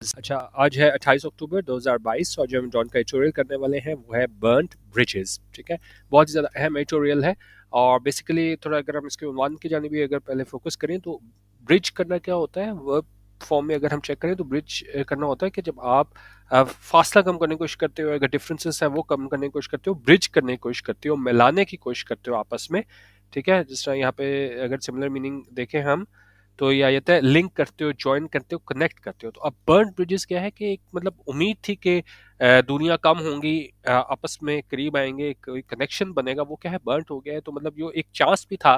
अच्छा, आज है 28 अक्टूबर 2022 और जो हम जॉन का एडिटोरियल करने वाले हैं वो है बर्न्ट ब्रिजेस। ठीक है, बहुत ही ज़्यादा अहम एडिटोरियल है। और बेसिकली थोड़ा अगर हम इसके उन्वान की जानिब भी अगर पहले फोकस करें तो ब्रिज करना क्या होता है, वर्ब फॉर्म में अगर हम चेक करें तो ब्रिज करना होता है कि जब आप फासला कम करने की कोशिश करते हो, अगर डिफरेंसेस है वो कम करने की कोशिश करते हो, ब्रिज करने की कोशिश करते हो, मिलाने की कोशिश करते हो आपस में। ठीक है, जिस तरह यहाँ पे अगर सिमिलर मीनिंग देखें हम तो ये आ जाता है लिंक करते हो, जॉइन करते हो, कनेक्ट करते हो। तो अब बर्न्ड ब्रिजेस क्या है कि एक मतलब उम्मीद थी कि दूरियां कम होंगी, आपस में करीब आएंगे, कोई कनेक्शन बनेगा, वो क्या है बर्न्ट हो गया है। तो मतलब जो एक चांस भी था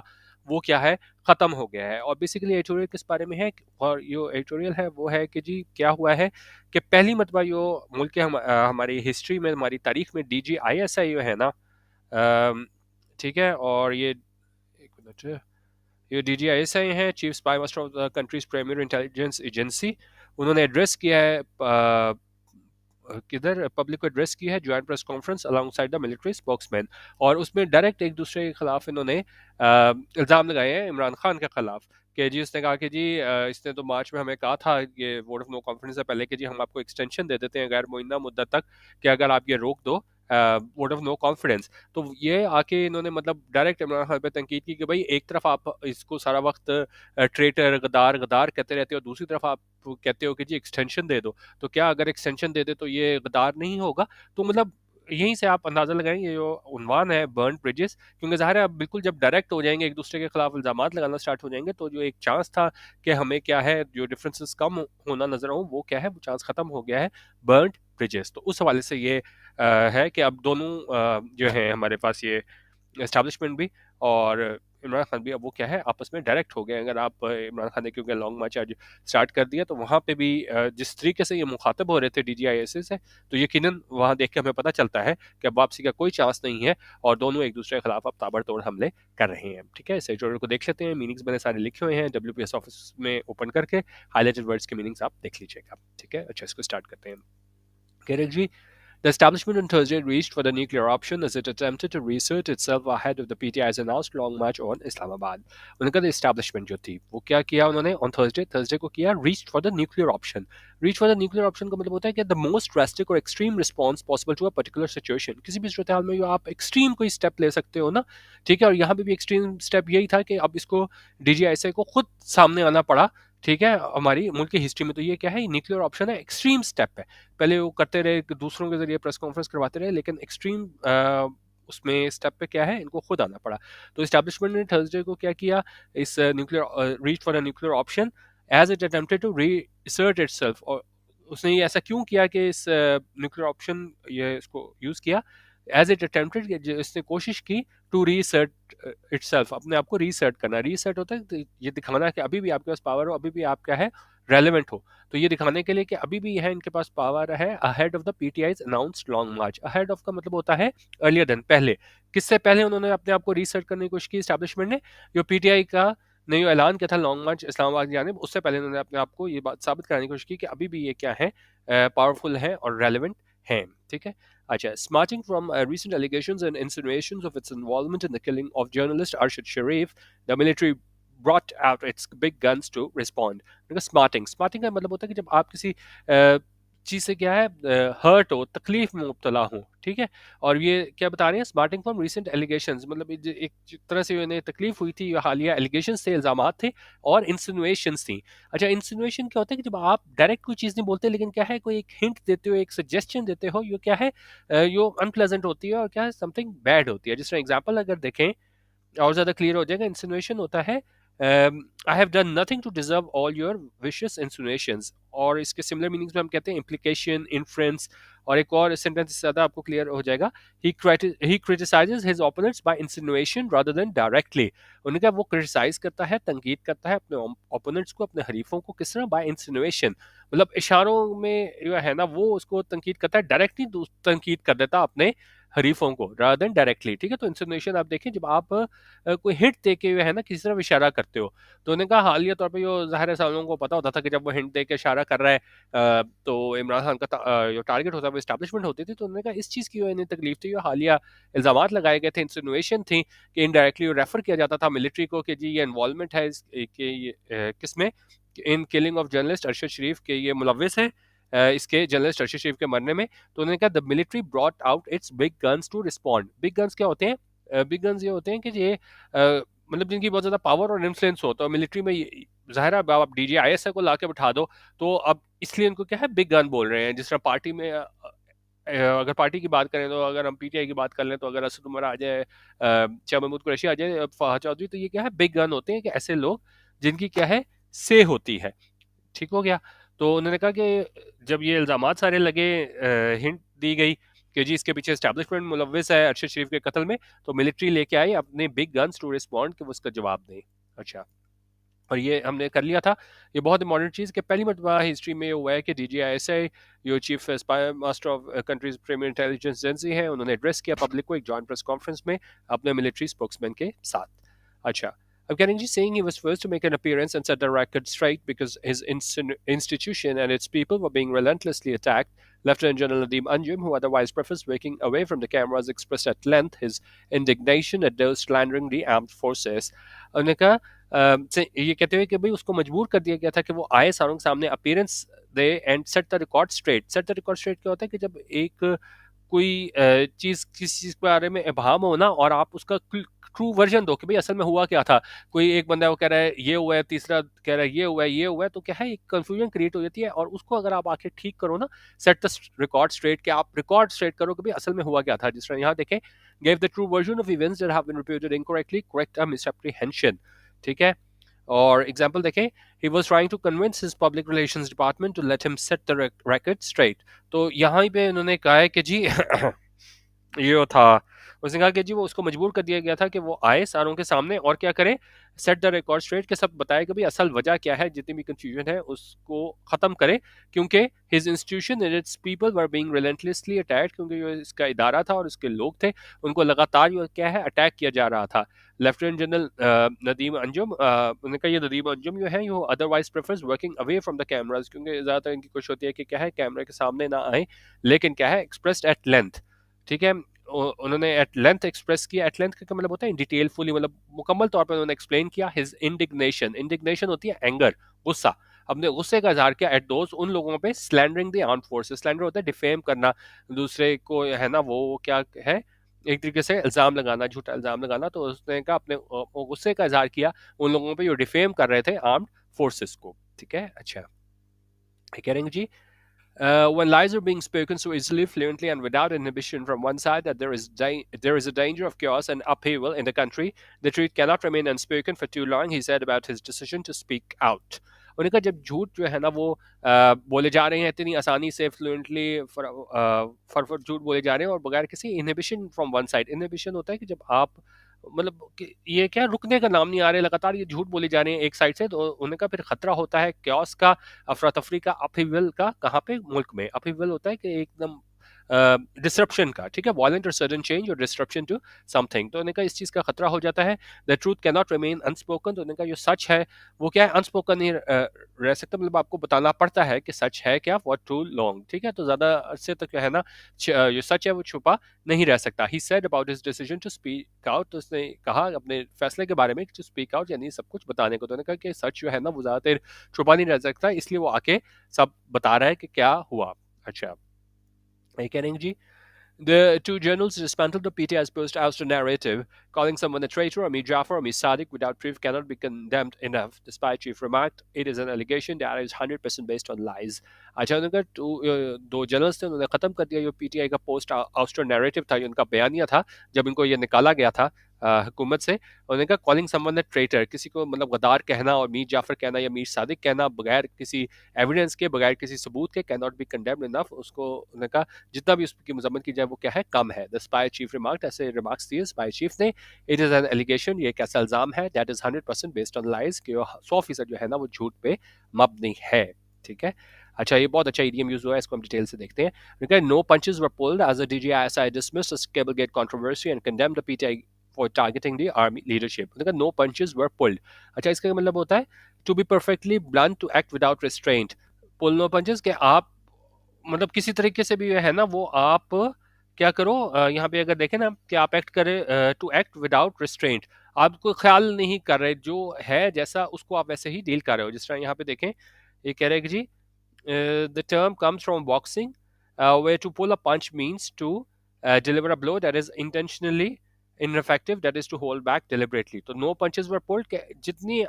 वो क्या है खत्म हो गया है। और बेसिकली एडिटोरियल किस बारे में है, और जो एडिटोरियल है वो है कि जी क्या हुआ है कि पहली मरतबा जो मुल्क के हमारी हिस्ट्री में, हमारी तारीख में DGISI जो है ना, ठीक है, और ये एक मिनट, ये DGISI हैं, chief spy master of the countries primary intelligence agency. उन्होंने एड्रेस किया है किधर पब्लिक को एड्रेस किया है joint press conference alongside the military spokesman. और उसमें डायरेक्ट एक दूसरे के खिलाफ इन्होंने इल्ज़ाम लगाए हैं इमरान खान के खिलाफ कि जी उसने कहा कि जी इसने तो मार्च में हमें कहा था, ये वोट ऑफ नो कॉन्फिडेंस से पहले, कि जी हम आपको एक्सटेंशन दे देते हैं गैर मुइन्ना मुद्दत तक कि अगर आप ये रोक दो वोट ऑफ नो कॉन्फिडेंस। तो ये आके इन्होंने मतलब डायरेक्ट इमरान खान पे तनकीद की कि भाई एक तरफ आप इसको सारा वक्त ट्रेटर गद्दार गद्दार कहते रहते हो, दूसरी तरफ आप कहते हो कि जी एक्सटेंशन दे दो। तो क्या अगर एक्सटेंशन दे दे तो ये गद्दार नहीं होगा? तो मतलब यहीं से आप अंदाजा लगाएं ये जो उन्वान है बर्न्ड ब्रिजेस, क्योंकि ज़ाहिर है आप बिल्कुल जब डायरेक्ट हो जाएंगे, एक दूसरे के खिलाफ इल्जामात लगाना स्टार्ट हो जाएंगे, तो जो एक चांस था कि हमें क्या है जो डिफरेंसेस कम होना नजर आऊँ, वो क्या है वो चांस खत्म हो गया है बर्न्ड ब्रिजेस। तो उस हवाले से ये है कि अब दोनों जो है हमारे पास ये एस्टैब्लिशमेंट भी और इमरान खान भी अब वो क्या है आपस में डायरेक्ट हो गए। अगर आप इमरान खान ने क्योंकि लॉन्ग मार्च आज स्टार्ट कर दिया, तो वहाँ पे भी जिस तरीके से ये मुखातब हो रहे थे DGISI से, तो यकीनन वहाँ देख के हमें पता चलता है कि अब वापसी का कोई चांस नहीं है और दोनों एक दूसरे के खिलाफ अब ताबड़तोड़ हमले कर रहे हैं। ठीक है, इस एडिटोरियल को देख लेते हैं, मीनिंग्स मैंने सारे लिखे हुए हैं, WPS ऑफिस में ओपन करके हाईलाइटेड वर्ड्स के मीनिंग्स आप देख लीजिएगा। ठीक है, अच्छा इसको स्टार्ट करते हैं। करेक्ट जी। The establishment on Thursday reached for the nuclear option as it attempted to reassert itself ahead of the PTI's announced long march on Islamabad. उनका establishment जो थी वो क्या किया उन्होंने on Thursday को किया reached for the nuclear option. Reach for the nuclear option का मतलब होता है कि the most drastic or extreme response possible to a particular situation. किसी भी सूरत हाल में जो आप extreme कोई step ले सकते हो ना, ठीक है, और यहाँ पे भी extreme step यही था कि अब इसको DGISI को खुद सामने आना पड़ा। ठीक है, हमारी मुल्क की हिस्ट्री में तो ये क्या है, न्यूक्लियर ऑप्शन है, एक्सट्रीम स्टेप है। पहले वो करते रहे दूसरों के जरिए प्रेस कॉन्फ्रेंस करवाते रहे, लेकिन एक्सट्रीम उसमें स्टेप पे क्या है इनको खुद आना पड़ा। तो इस्टेब्लिशमेंट ने थर्सडे को क्या किया, इस nuclear reach for a nuclear option as it attempted to reassert itself. और उसने ये ऐसा क्यों किया कि इस न्यूक्लियर ऑप्शन ये इसको यूज किया एज इट अटेम्प्टेड, इसने कोशिश की टू रीसर्ट इटसेल्फ, अपने आप को रीसर्ट करना। रीसर्ट होता है तो ये दिखाना कि अभी भी आपके पास पावर हो, अभी भी आप क्या है रेलेवेंट हो। तो ये दिखाने के लिए कि अभी भी है इनके पास पावर है ahead of the PTI's announced long March. Ahead of का मतलब होता है अर्लियर देन, पहले। किससे पहले उन्होंने अपने आप को रिसर्च करने की कोशिश की एस्टैब्लिशमेंट ने, जो PTI का ने जो ऐलान किया था लॉन्ग मार्च इस्लामाबाद की जानिब, उससे पहले उन्होंने अपने आप को ये बात साबित कराने की कोशिश की कि अभी भी ये क्या है पावरफुल है और रेलिवेंट है। ठीक है, अच्छा, smarting from recent allegations and insinuations of its involvement in the killing of journalist Arshad Sharif, the military brought out its big guns to respond. Smarting का मतलब होता है कि जब आप किसी चीज़ से क्या है हर्ट हो, तकलीफ में मुब्तला हो, ठीक है। और ये क्या बता रहे हैं, स्मार्टिंग फ्रॉम रीसेंट एलिगेशंस, मतलब एक तरह से इन्हें तकलीफ हुई थी, हालिया एलिगेशंस थे, इल्जामात थे और इंसिनुएशंस थी। अच्छा, इंसिनुएशन क्या होता है कि जब आप डायरेक्ट कोई चीज़ नहीं बोलते, लेकिन क्या है कोई एक हिंट देते हो, एक सजेशन देते हो, ये क्या है यो अनप्लेजेंट होती है और क्या है समथिंग बैड होती है। जिस तरह एग्जाम्पल अगर देखें और ज़्यादा क्लियर हो जाएगा, इंसिनुएशन होता है I have done nothing to deserve all your vicious insinuations. और इसके सिमिलर मीनिंग्स में हम कहते हैं इम्प्लीकेशन, इन्फ्रेंस। और एक और सेंटेंस ज़्यादा आपको क्लियर हो जाएगा, he criticises his opponents by insinuation rather than directly. उन्होंने कहा वो क्रिटिसाइज करता है, तंकीद करता है अपने ओपोनेंट्स को, अपने हरीफों को, किस तरह, बाय इंसिनुएशन, मतलब इशारों में जो है ना वो उसको तंकीद करता है, डायरेक्टली तंकीद कर देता अपने हरीफों को रादर देन डायरेक्टली। ठीक है, तो इंसिनुएशन आप देखें जब आप कोई हिंट दे के है ना किसी तरफ इशारा करते हो। तो उन्होंने कहा हालिया तौर पे जो ज़ाहिर है सब लोगों को पता होता था कि जब वो हिंट दे के इशारा कर रहा है तो इमरान खान का जो टारगेट होता है वो एस्टैब्लिशमेंट होती थी। तो उन्होंने कहा इस चीज़ की जो इन्हें तकलीफ थी, जो हालिया इल्ज़ामात लगाए गए थे, इंसिनुएशन थी कि इनडायरेक्टली रेफर किया जाता था मिलिट्री को कि जी ये इन्वॉल्वमेंट है किस में, in killing of journalist Arshad Sharif के ये मुलविस है इसके जर्नलिस्ट अरशद शरीफ के मरने में। तो उन्होंने कहा the military brought out its big guns to respond. Big guns क्या होते हैं? बिग गन्स ये होते हैं कि ये मतलब जिनकी बहुत ज्यादा पावर और इन्फ्लुएंस हो। तो मिलिट्री में ज़ाहिर है अब आप DGIS को ला के बिठा दो, तो अब इसलिए उनको क्या है, बिग गन बोल रहे हैं। जिस तरह पार्टी में अगर पार्टी की बात करें, तो अगर हम PTI की बात कर लें, तो अगर असद उमर आ जाए, शाह महमूद कुरैशी आ जाए, फवाद चौधरी, तो ये क्या है, बिग गन होते हैं कि ऐसे लोग जिनकी क्या है, से होती है। ठीक हो गया। तो उन्होंने कहा कि जब ये इल्जाम सारे लगे, हिंट दी गई कि जी इसके पीछे एस्टैब्लिशमेंट मुलविस है अरशद शरीफ के कत्ल में, तो मिलिट्री लेके आई अपने बिग गन्स टू रिस्पॉन्ड कि वो उसका जवाब दें। अच्छा, और ये हमने कर लिया था। ये बहुत इंपॉर्टेंट चीज़ कि पहली मरतबा हिस्ट्री में हुआ है कि DGISI, जो chief spy master of country's premier intelligence agency है, उन्होंने एड्रेस किया पब्लिक को एक जॉइंट प्रेस कॉन्फ्रेंस में अपने मिलिट्री स्पोक्समैन के साथ। अच्छा, अब Kennedy saying he was first to make an appearance and set the record straight because his institution and its people were being relentlessly attacked. Lieutenant General Nadeem Anjum, who otherwise prefers working away from the cameras, expressed at length his indignation at those slandering the armed forces. उन्होंने कहा ये कहते हुए कि भाई उसको मजबूर कर दिया गया था कि वो आए सारों के सामने, appearance they and set the record straight. Set the record straight क्या होता है कि जब एक कोई चीज़ किसी चीज़ के बारे में इबहम हो ना, और आप उसका ट्रू वर्जन दो कि भाई असल में हुआ क्या था। कोई एक बंदा वो कह रहा है ये हुआ है, तीसरा कह रहा है ये हुआ है, ये हुआ है, तो क्या है, एक कंफ्यूजन क्रिएट हो जाती है। और उसको अगर आप आके ठीक करो ना, सेट द रिकॉर्ड स्ट्रेट, कि आप रिकॉर्ड स्ट्रेट करो कि भाई असल में हुआ क्या था। जिस तरह यहाँ देखें, gave the true version of events that have been reported incorrectly, correct a misapprehension। ठीक है। और एग्जाम्पल देखें, he was trying to convince his public relations department to let him set the record straight। तो यहाँ पे उन्होंने कहा है कि जी ये था, उसने कहा कि जी वो उसको मजबूर कर दिया गया था कि वो आए सारों के सामने और क्या करें, सेट द रिकॉर्ड स्ट्रेट, के सब बताए कि भाई असल वजह क्या है, जितनी भी कंफ्यूजन है उसको खत्म करे। क्योंकि his institution and it's people were being relentlessly attacked, क्योंकि जो इसका इदारा था और उसके लोग थे, उनको लगातार जो क्या है, अटैक किया जा रहा था। लेफ्टिनेंट जनरल नदीम अंजुम, उन्होंने कहा ये नदीम अंजुम जो है, ये otherwise prefers working away from the cameras, क्योंकि ज़्यादातर इनकी कोशिश होती है कि क्या है, कैमरे के सामने ना आए, लेकिन क्या है, एक्सप्रेस्ड एट लेंथ। ठीक है। उन्होंने एट लेंथ एक्सप्रेस किया। एट लेंथ का मतलब होता है डिटेल, फुली, मतलब मुकम्मल तौर पर उन्होंने एक्सप्लेन किया हिज इंडिग्नेशन। इंडिग्नेशन होती है एंगर, गुस्सा। अपने गुस्से का इजहार किया एट दोज, उन लोगों पे, slandering the armed forces. Slander होता है डिफेम करना, दूसरे को है ना, वो क्या है, एक तरीके से इल्जाम लगाना, झूठा इल्जाम लगाना। तो उसने कहा अपने गुस्से का इजहार किया उन लोगों पे जो डिफेम कर रहे थे आर्म्ड फोर्सेस को। ठीक है। अच्छा, कह रहे हैं जी, when lies are being spoken so easily, fluently, and without inhibition from one side, that there is a danger of chaos and upheaval in the country, the truth cannot remain unspoken for too long, he said about his decision to speak out. उन्होंने कहा जब झूठ जो है ना वो बोले जा रहे हैं इतनी आसानी से, फ्लुएंटली, फर झूठ बोले जा रहे हैं और बगैर किसी inhibition from one side. Inhibition होता है कि जब आप, मतलब ये क्या, रुकने का नाम नहीं आ रहे, लगातार ये झूठ बोले जा रहे हैं एक साइड से, तो उन्हें का फिर खतरा होता है क्योस का, अफरा तफरी का, अपहीवल का। कहाँ पे? मुल्क में। अपहीवल होता है कि एकदम डिसरप्शन का। ठीक है। वायलेंट और सडन चेंज और डिसरप्शन टू समथिंग। तो उन्हें कहा इस चीज़ का खतरा हो जाता है। The truth can not remain unspoken. तो उन्हें कहा जो सच है वो क्या है, अनस्पोकन नहीं रह सकता, मतलब आपको बताना पड़ता है कि सच है क्या, फॉर टू लॉन्ग। ठीक है। तो ज़्यादा अरसे तक जो है ना, जो सच है वो छुपा नहीं रह सकता। He said about his decision to speak out. तो उसने कहा अपने फैसले के बारे में, टू स्पीक आउट यानी सब कुछ बताने को। तो उन्होंने कहा कि सच जो है ना वो ज़्यादा देर छुपा नहीं रह सकता, इसलिए वो आके सब बता रहा है कि क्या हुआ। अच्छा, ये कह रहे हैं जी, the two journals dismantled the PTI's post-ouster narrative, calling someone a traitor, or Mir Jafar, or Mir Sadiq, without proof cannot be condemned enough. The spy chief remarked, "It is an allegation that is 100% based on lies." अच्छा, उन्होंने दो journals थे, उन्होंने खत्म कर दिया जो PTI का पोस्ट आउस्टर नैरेटिव था, उनका बयानिया था, जब इनको ये निकाला गया था हुकूमत से। उन्होंने कहा कॉलिंग समवन ए ट्रेटर, किसी को मतलब गद्दार कहना, और मीर जाफर कहना या मीर सादिक कहना बगैर किसी एविडेंस के, बगैर किसी सबूत के, can not be condemned enough. उसको उन्होंने कहा जितना भी उसकी मजम्मत की जाए वो क्या है, कम है। द स्पाई चीफ रिमार्क, ऐसे रिमार्क्स दिए स्पाई चीफ ने। इट इज़ एन एलिगेशन, ये एक ऐसा इल्ज़ाम है, that is 100% based on lies, कि 100% जो है ना वो झूठ पे मबनी है। ठीक है। अच्छा, ये बहुत अच्छा ईडीएम यूज हुआ है, इसको हम डिटेल से देखते हैं। No punches were pulled as the DGISI dismissed a Cablegate controversy and condemned the PTI for targeting the army leadership. No punches were pulled. अच्छा, इसका मतलब होता है to be perfectly blunt, to act without restraint. Pull no punches, कि आप मतलब किसी तरीके से भी है ना वो आप क्या करो, यहाँ पे अगर देखें ना कि आप एक्ट करें, टू एक्ट विदाउट रिस्ट्रेंट, आपको ख्याल नहीं कर रहे, जो है जैसा उसको आप वैसे ही डील कर रहे हो। जिस तरह यहाँ पे देखें, ये कह रहे हैं कि जी The term comes from boxing, where to pull a punch means to deliver a blow that is intentionally ineffective, that is to hold back deliberately. तो no punches were pulled के जितनी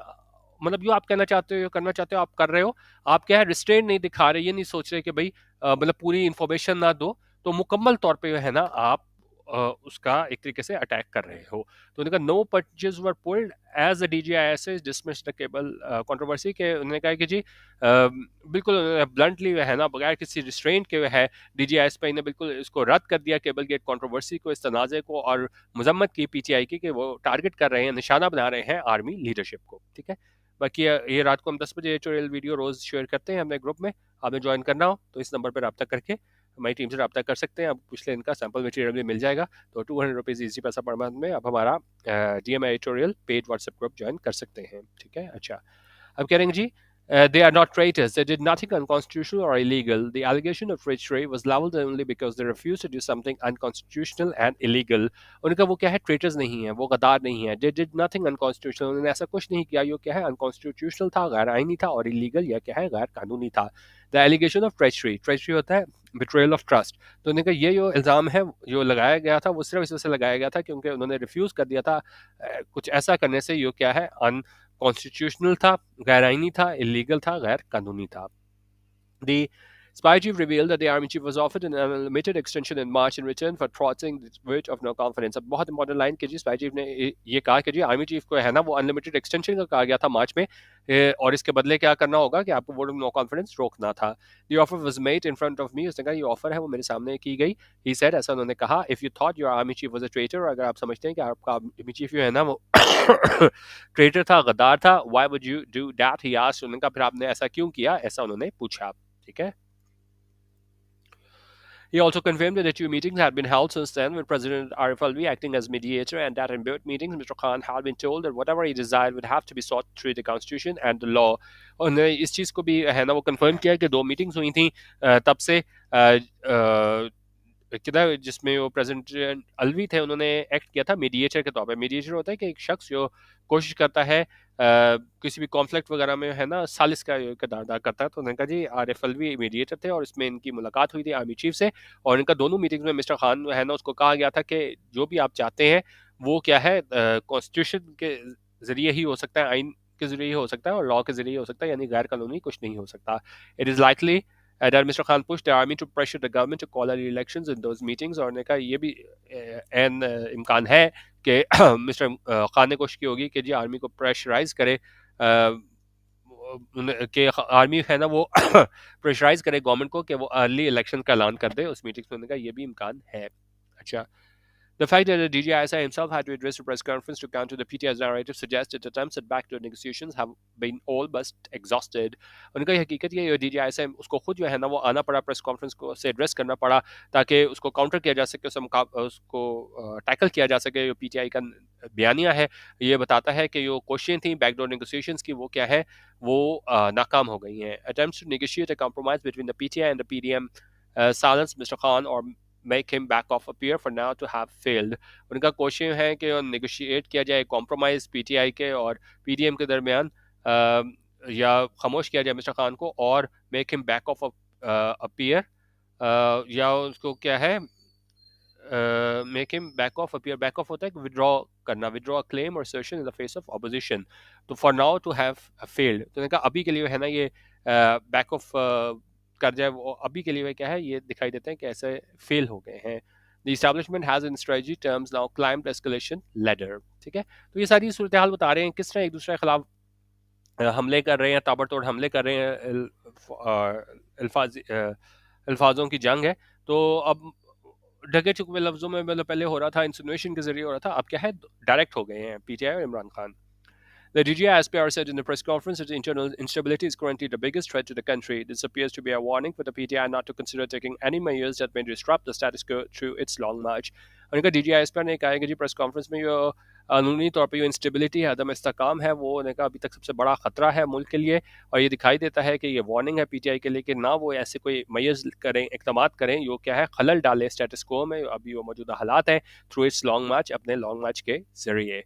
मतलब जो आप कहना चाहते हो करना चाहते हो आप कर रहे हो, आप क्या है रिस्ट्रेंट नहीं दिखा रहे, ये नहीं सोच रहे कि भाई मतलब पूरी इन्फॉर्मेशन ना दो, तो मुकम्मल तौर पे है ना आप उसका एक तरीके से अटैक कर रहे हो। तो उन्होंने कहा no punches were pulled as the DG ISI dismissed the cable controversy के उन्होंने कहा कि जी बिल्कुल ब्लंटली है ना बगैर किसी रिस्ट्रेंट के है डीजीआईएसपी ने बिल्कुल इसको रद्द कर दिया केबल गेट कंट्रोवर्सी को, इस तनाज़े को, और मजम्मत की पीटीआई की कि वो टारगेट कर रहे हैं, निशाना बना रहे हैं आर्मी लीडरशिप को। ठीक है, बाकी ये रात को हम 10 बजे एडिटोरियल वीडियो रोज़ शेयर करते हैं अपने ग्रुप में, आपने ज्वाइन करना हो तो इस नंबर पर रब्ता करके हमारी टीम से रब्ता कर सकते हैं। अब पिछले इनका सैम्पल मटेरियल भी मिल जाएगा, तो 200 रुपीज़ ईजी पैसा पर मंथ में आप हमारा DM editorial paid WhatsApp group join कर सकते हैं। ठीक है, अच्छा अब कह रहे हैं जी they are not traitors. They did nothing unconstitutional or illegal. The allegation of treachery was leveled only because they refused to do something unconstitutional and illegal. उनका वो क्या है, ट्रेटर्स नहीं है, वो गद्दार नहीं है। They did nothing unconstitutional. उन्होंने ऐसा कुछ नहीं किया, ये क्या है अनकॉन्स्टिट्यूशनल था, गैर आईनी था, और इलीगल या क्या है गैर कानूनी था। The allegation of treachery. Treachery होता है betrayal of trust. तो उन्होंने कहा ये जो इल्ज़ाम है जो लगाया गया था वो सिर्फ इस वजह से लगाया गया था क्योंकि उन्होंने रिफ्यूज़ कर दिया था कुछ ऐसा करने से ये क्या है कॉन्स्टिट्यूशनल था, गैर आईनी था, इलीगल था, गैर कानूनी था। The spy chief revealed that the army chief was offered an unlimited extension in March in return for thwarting the vote of no confidence. अब बहुत इंपॉर्टेंट लाइन कि जी स्पाई चीफ ने ये कहा कि जी आर्मी चीफ को है ना वो अनलिमिटेड एक्सटेंशन का कहा गया था मार्च में, और इसके बदले क्या करना होगा कि आपको वोट ऑफ नो कॉन्फिडेंस रोकना था। The offer was made in front of me. उसने कहा ये ऑफर है वो मेरे सामने की गई। He said ऐसा उन्होंने कहा if you thought your army chief was a traitor, अगर आप समझते हैं कि आपका आर्मी चीफ जो है ना वो ट्रेटर था, गद्दार था, why would you do that? He asked. उन्होंने कहा फिर आपने ऐसा क्यों किया, ऐसा उन्होंने पूछा। ठीक है, he also confirmed that 2 meetings had been held since then, with President Arif Alvi acting as mediator, and that in both meetings, Mr. Khan had been told that whatever he desired would have to be sought through the Constitution and the law. उन्होंने इस चीज़ को भी है ना वो confirm किया कि 2 meetings हुई थी तब से किधर जिसमें वो प्रेसिडेंट अलवी थे, उन्होंने एक्ट किया था मीडिएटर के तौर पे। मीडिएटर होता है कि एक शख्स जो कोशिश करता है किसी भी कॉन्फ्लिक्ट वगैरह में है ना सालिस का किरदार अदा करता है। तो उन्होंने कहा जी आरिफ अलवी मीडिएटर थे और इसमें इनकी मुलाकात हुई थी आर्मी चीफ से, और इनका दोनों मीटिंग्स में मिस्टर खान है ना उसको कहा गया था कि जो भी आप चाहते हैं वो क्या है कॉन्स्टिट्यूशन के ज़रिए ही हो सकता है, आइन के ज़रिए ही हो सकता है और लॉ के ज़रिए हो सकता है, यानी गैर कानूनी कुछ नहीं हो सकता। It is likely that Mr. Khan pushed the army to pressure the government to call early elections in those meetings, और ने कहा ये भी एन इम्कान है कि मिस्टर खान ने कोशिश की होगी कि जी आर्मी को प्रेशराइज करे कि आर्मी है ना वो प्रेशराइज करे गवर्नमेंट को कि वो अर्ली इलेक्शन का ऐलान कर दे उस मीटिंग में। उन्होंने कहा ये भी इम्कान है। अच्छा, the fact that the DGISI himself had to address a press conference to counter the PTI's narrative suggests that attempts at backdoor negotiations have been all but exhausted. उनका ये हकीकत ये DGISI उसको खुद जो है ना वो आना पड़ा प्रेस कॉन्फ्रेंस को से एड्रेस करना पड़ा ताकि उसको काउंटर किया जा सके, उसको टैकल किया जा सके। जो PTI का बयानिया है ये बताता है कि जो कोशिशें थी बैकडोर नेगोशिएशंस की वो क्या है वो नाकाम हो गई हैं। Attempts to negotiate a compromise between the PTI and the PDM silenced Mr. Khan or make him back off appear for now to have failed. उनका कोशिश है कि नेगोशिएट किया जाए कॉम्प्रोमाइज पीटीआई के और पीडीएम के दरमियान या खामोश किया जाए मिस्टर खान को और make him back off appear, या उसको क्या है make him back off appear. Back off होता है विड्रॉ करना, विड्रॉ क्लेम और assertion in the face of opposition. तो for now to have failed, तो उन्होंने कहा अभी के लिए है ना ये बैक ऑफ कर जाए, वो अभी के लिए क्या है ये दिखाई देते हैं कि ऐसे फेल हो गए हैं। The establishment has in strategy terms now climbed escalation ladder. ठीक है, तो ये सारी सूरत हाल बता रहे हैं किस तरह एक दूसरे के खिलाफ हमले कर रहे हैं, ताबड़तोड़ हमले कर रहे हैं, अल्फाजों की जंग है। तो अब ढके छुपे लफ्जों में मतलब पहले हो रहा था, इंसिनुएशन के जरिए हो रहा था, अब क्या है डायरेक्ट हो गए हैं पीटीआई और Imran Khan. The DGI SPR said in the press conference that internal instability is currently the biggest threat to the country. This appears to be a warning for the PTI not to consider taking any measures that may disrupt the status quo through its long march. उनका DGI SPR ने कहा है कि जी press conference में जो कानूनी तौर पर जो इंस्टेबिलिटी है, अदम इस्तेकाम है, वो उन्होंने कहा अभी तक सबसे बड़ा खतरा है मुल्क के लिए, और ये दिखाई देता है कि ये वार्निंग है पीटीआई के लिए कि ना वो ऐसे कोई मयज़ करें, इक़दामात करें जो क्या है खलल डाले स्टेटस को में अभी वो मौजूदा हालात हैं थ्रू इट्स लॉन्ग मार्च, अपने लॉन्ग मार्च के ज़रिए।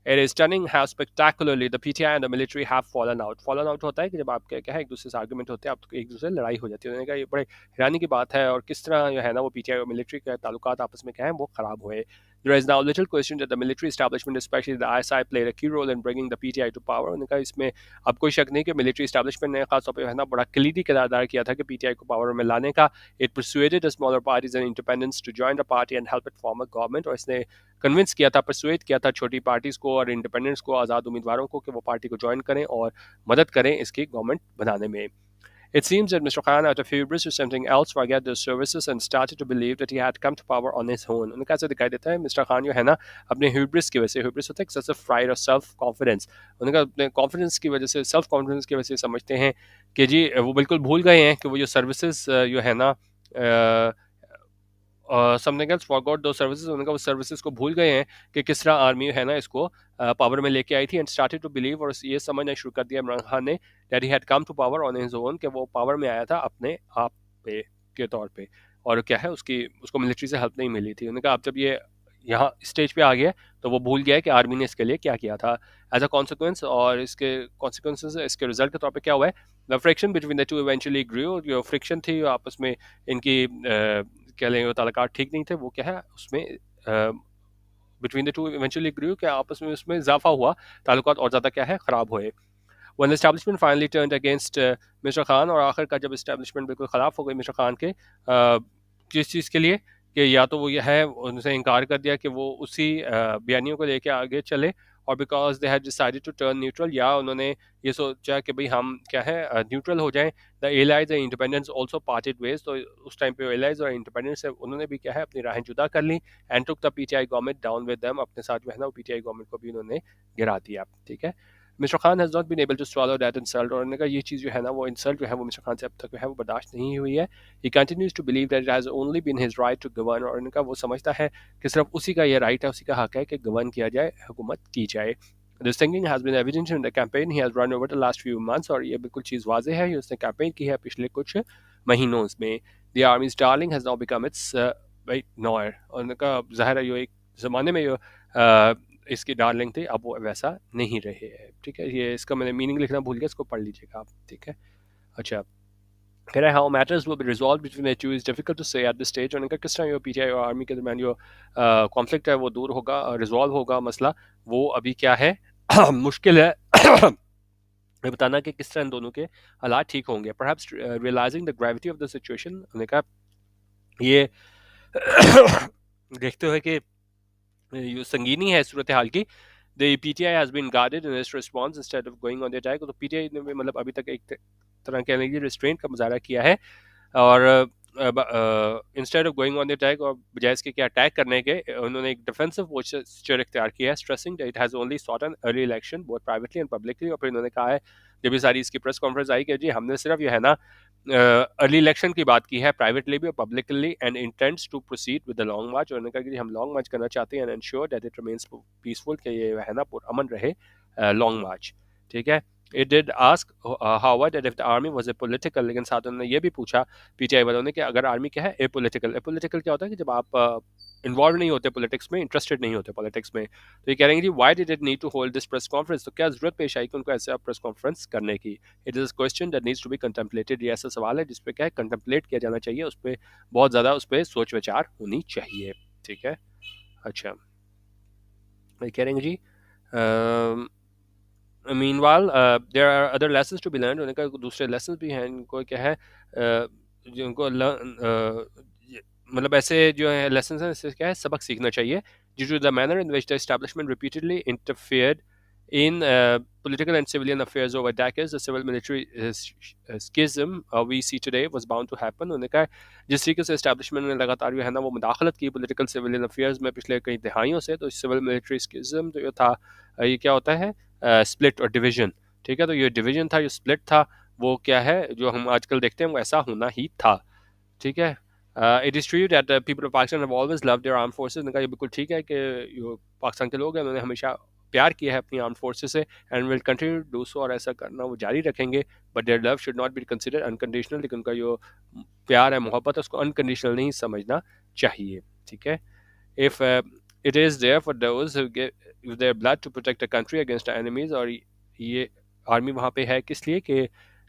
It is stunning how spectacularly the PTI and the military have fallen out. Fallen out होता है कि जब आपके क्या है एक दूसरे से आर्गुमेंट होते हैं, आप एक दूसरे से लड़ाई हो जाती है। उन्होंने कहा ये बड़े हैरानी की बात है और किस तरह जो है ना वो पीटीआई और मिलिट्री के ताल्लुकात आपस में क्या है वो खराब हुए। There is now little question that the military establishment, especially the ISI, played a key role in bringing the PTI to power. उन्होंने कहा इसमें अब कोई शक नहीं कि मिलिट्री एस्टैब्लिशमेंट ने खासतौर पर है ना बड़ा कलीदी किरदार अदा किया था कि पीटीआई को पावर में लाने का। It persuaded the smaller parties and independents to join the party and help it form a government. और इसने कन्विंस किया था, परसुएट किया था छोटी पार्टीज को और इंडिपेंडेंट्स को, आज़ाद उम्मीदवारों को कि वो पार्टी को ज्वाइन करें और मदद करें इसकी गवर्नमेंट बनाने में। It seems that Mr. Khan, out of hubris or something else, forgot those services and started to believe that he had come to power on his own. उन्हें कैसे दिखाई देता है मिस्टर खान जो है ना अपने hubris की वजह से, hubris होता है excessive pride और self confidence, उन्हें अपने confidence की वजह से, self confidence की वजह से समझते हैं कि जी वो बिल्कुल भूल गए हैं कि वो जो सर्विसेज जो है ना समथिंग एल्स फॉरगॉट दो सर्विसेज, उन्होंने कहा वो सर्विसेज को भूल गए हैं कि किस तरह आर्मी है ना इसको पावर में लेके आई थी एंड स्टार्टेड टू बिलीव, और ये समझना शुरू कर दिया इमरान खान ने that he had come to power on his own, कि वो पावर में आया था अपने आप पे के तौर पे, और क्या है उसको मिलिट्री से हेल्प नहीं मिली थी। उन्होंने कहा अब जब ये यहाँ स्टेज पे आ गया तो वो भूल गया है कि आर्मी ने इसके लिए क्या किया था एज अ कॉन्सिक्वेंस, और इसके कॉन्सिक्वेंसेज इसके रिजल्ट के तौर पे क्या हुआ है, the friction between the two eventually grew, जो फ्रिक्शन थी आपस में इनकी क्या लेंगे ताल्लुकात ठीक नहीं थे, वो क्या है उसमें बिटवीन द टू इवेंचुअली ग्रू के आपस में उसमें इजाफा हुआ, ताल्लुकात और ज़्यादा क्या है ख़राब हुए। When the establishment finally turned against mister Khan, और आखिरकार जब इस्टेब्लिशमेंट बिल्कुल ख़िलाफ़ हो गई मिस्टर खान के किस चीज़ के लिए कि या तो वो ये है उनसे इनकार कर दिया कि वो उसी बयानियों को लेके आगे चले, और because they had decided to turn neutral, या उन्होंने ये सोचा कि भाई हम क्या है न्यूट्रल हो जाएं। The allies and independence also parted ways, तो उस टाइम पे एलाइज और इंडिपेंडेंस उन्होंने भी क्या है अपनी राहें जुदा कर ली and took the PTI government down with them, अपने साथ जो है ना वो पीटीआई गवर्नमेंट को भी उन्होंने गिरा दिया। ठीक है, mister Khan has not been able to swallow that insult, और उन्होंने कहा ये चीज़ जो है ना वो इंसल्ट जो है वो मिस्टर खान से अब तक जो है वो बर्दाश्त नहीं हुई है। He continues to believe that it has only been his right to govern, और उन्होंने कहा वो समझता है कि सिर्फ उसी का ये राइट है, उसी का हक है कि गवर्न किया जाए, हुकूमत की जाए। This thinking has been evident in the campaign he has run over the last few months, और ये बिल्कुल चीज़ वाज़ेह है, उसने कैंपेन की है पिछले कुछ महीनों में। The army's darling has now become its nowhere, और उन्होंने कहा ज़ाहिर है ये एक ज़माने में जो इसकी डार्लिंग थी अब वो वैसा नहीं रहे है। ठीक है, ये इसका मैंने मीनिंग लिखना भूल गया, इसको पढ़ लीजिएगा आप। ठीक है, अच्छा, फिर how matters will be resolved between the two is difficult to say at this stage, उन्होंने कहा किस तरह पीटीआई और आर्मी के दरमियान जो कॉन्फ्लिक्ट है वो दूर होगा, रिजॉल्व होगा मसला, वो अभी क्या है मुश्किल है ये बताना कि किस तरह इन दोनों के हालात ठीक होंगे। Perhaps realising the gravity of the situation, उन्होंने कहा ये देखते हुए कि ये संगीनी है सूरत हाल की, the PTI has been guarded in its response instead of going on the attack, तो पीटीआई ने भी मतलब अभी तक एक तरह के लिए रिस्ट्रेंट का मुजाहरा किया है, और instead of going on the attack, और बजाय इसके क्या अटैक करने के उन्होंने एक डिफेंसिव पोस्चर इख्तियार किया है, stressing that it has only short an early election both privately and publicly, और फिर इन्होंने कहा है जब ये सारी इसकी प्रेस कॉन्फ्रेंस आई कि जी हमने सिर्फ ये है ना अर्ली इलेक्शन की बात की है प्राइवेटली भी और publicly, and intents to proceed with the long march, और उन्होंने कहा कि हम लॉन्ग मार्च करना चाहते हैं and ensure that it remains peaceful, कि ये है ना अमन रहे लॉन्ग मार्च। ठीक है, It did ask, however, that if the army was apolitical, लेकिन साथ उन्होंने ये भी पूछा पीटीआई वालों ने कि अगर आर्मी क्या है apolitical, apolitical क्या होता है कि जब आप इन्वॉल्व नहीं होते पॉलिटिक्स में, इंटरेस्टेड नहीं होते पॉलिटिक्स में, तो ये कह रहे हैं कि why did it need to hold this press conference, तो क्या जरूरत पेश आई कि उनको ऐसा प्रेस कॉन्फ्रेंस करने की। It is question that needs to be contemplated, ये ऐसा सवाल है जिस पे क्या है कंटेम्पलेट किया जाना चाहिए, उस पर बहुत ज़्यादा उस पर सोच विचार होनी चाहिए। ठीक है, अच्छा, कह रहे हैं जी meanwhile there are other lessons to be learned, उन्होंने कहा दूसरे lessons भी हैं इनको क्या है जिनको मतलब ऐसे जो है lessons हैं इससे क्या है सबक सीखना चाहिए। due to the manner in which the establishment repeatedly interfered in political and civilian affairs over decades, the civil military schism we see today was bound to happen। उन्होंने कहा जिस तरीके से establishment ने लगातार जो है ना वो मुदाखलत की political civilian affairs में पिछले कई दहाइयों से, तो civil military schism तो ये था ये क्या होता है स्प्लिट और डिवीजन। ठीक है, तो ये डिवीजन था, ये स्प्लिट था, वो क्या है जो हम आजकल देखते हैं वो ऐसा होना ही था। ठीक है, it is true that people of Pakistan have always loved there armed forces, ये बिल्कुल ठीक है कि जो पाकिस्तान के लोग हैं उन्होंने हमेशा प्यार किया है अपनी आर्म्ड फोर्सेस से and will continue to do so, और ऐसा करना वो जारी रखेंगे, but their love should not be considered unconditional, लेकिन उनका जो प्यार है मोहब्बत है उसको अनकंडीशनल नहीं समझना चाहिए। ठीक है, if it is there for those who give their blood to protect the country against enemies. और ये आर्मी वहाँ पे है किस लिए कि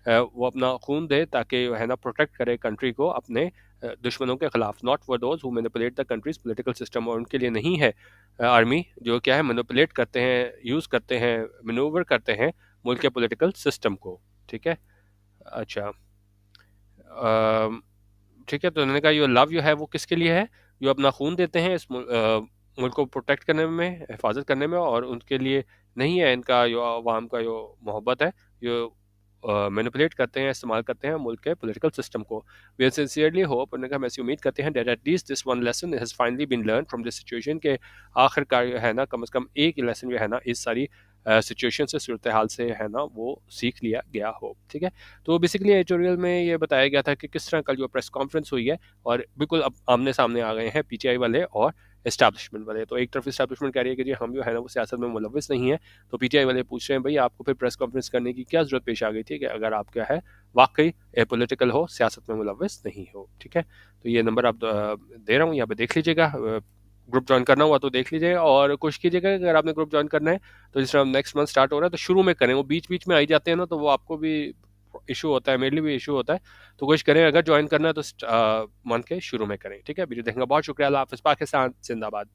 वो अपना खून दे ताकि है ना प्रोटेक्ट करे कंट्री को अपने दुश्मनों के खिलाफ। Not for those who manipulate the countries political system. और उनके लिए नहीं है आर्मी जो क्या है मैनिपुलेट करते हैं, यूज़ करते हैं, मैनूवर करते हैं मुल्क के पॉलिटिकल सिस्टम को। ठीक है। अच्छा, ठीक है। तो उन्होंने कहा यो लव जो है वो किसके लिए है, जो अपना खून देते हैं इस मुल्क को प्रोटेक्ट करने में, हिफाजत करने में, और उनके लिए नहीं है इनका जो अवाम का जो मोहब्बत है, जो मैनिपुलेट करते हैं, इस्तेमाल करते हैं मुल्क के पॉलिटिकल सिस्टम को। वी सिंसियरली होप, उन्होंने कहा हम ऐसी उम्मीद करते हैं, that at least this one lesson has finally been learn from this situation, के आखिरकार जो है ना कम से कम एक लेसन जो है ना इस सारी सिचुएशन से, सूरत हाल से है ना वो सीख लिया गया हो। ठीक है। तो बेसिकली एडिटोरियल में ये बताया गया था कि किस तरह कल जो प्रेस कॉन्फ्रेंस हुई है, और बिल्कुल अब आमने सामने आ गए हैं पीटीआई वाले और एस्टैब्लिशमेंट वाले। तो एक तरफ एस्टैब्लिशमेंट कह रही है कि जी हम जो है ना वो सियासत में मुलविस नहीं है, तो पीटीआई वाले पूछ रहे हैं भाई आपको फिर प्रेस कॉन्फ्रेंस करने की क्या जरूरत पेश आ गई थी कि अगर आप क्या है वाकई पॉलिटिकल हो, सियासत में मुलविस नहीं हो। ठीक है। तो ये नंबर आप दे रहा हूँ, यहाँ पे देख लीजिएगा। ग्रुप ज्वाइन करना हुआ तो देख लीजिएगा, और कोशिश कीजिएगा अगर आपने ग्रुप ज्वाइन करना है तो जिस तरह नेक्स्ट मंथ स्टार्ट हो रहा है तो शुरू में करें, वो बीच बीच में आई जाते हैं ना तो वो आपको भी इशू होता है, मेरे लिए भी इशू होता है। तो कोशिश करें अगर ज्वाइन करना है तो मंथ के शुरू में करें। ठीक है। वीडियो देखने का बहुत शुक्रिया। अल्लाह हाफिज़। पाकिस्तान जिंदाबाद।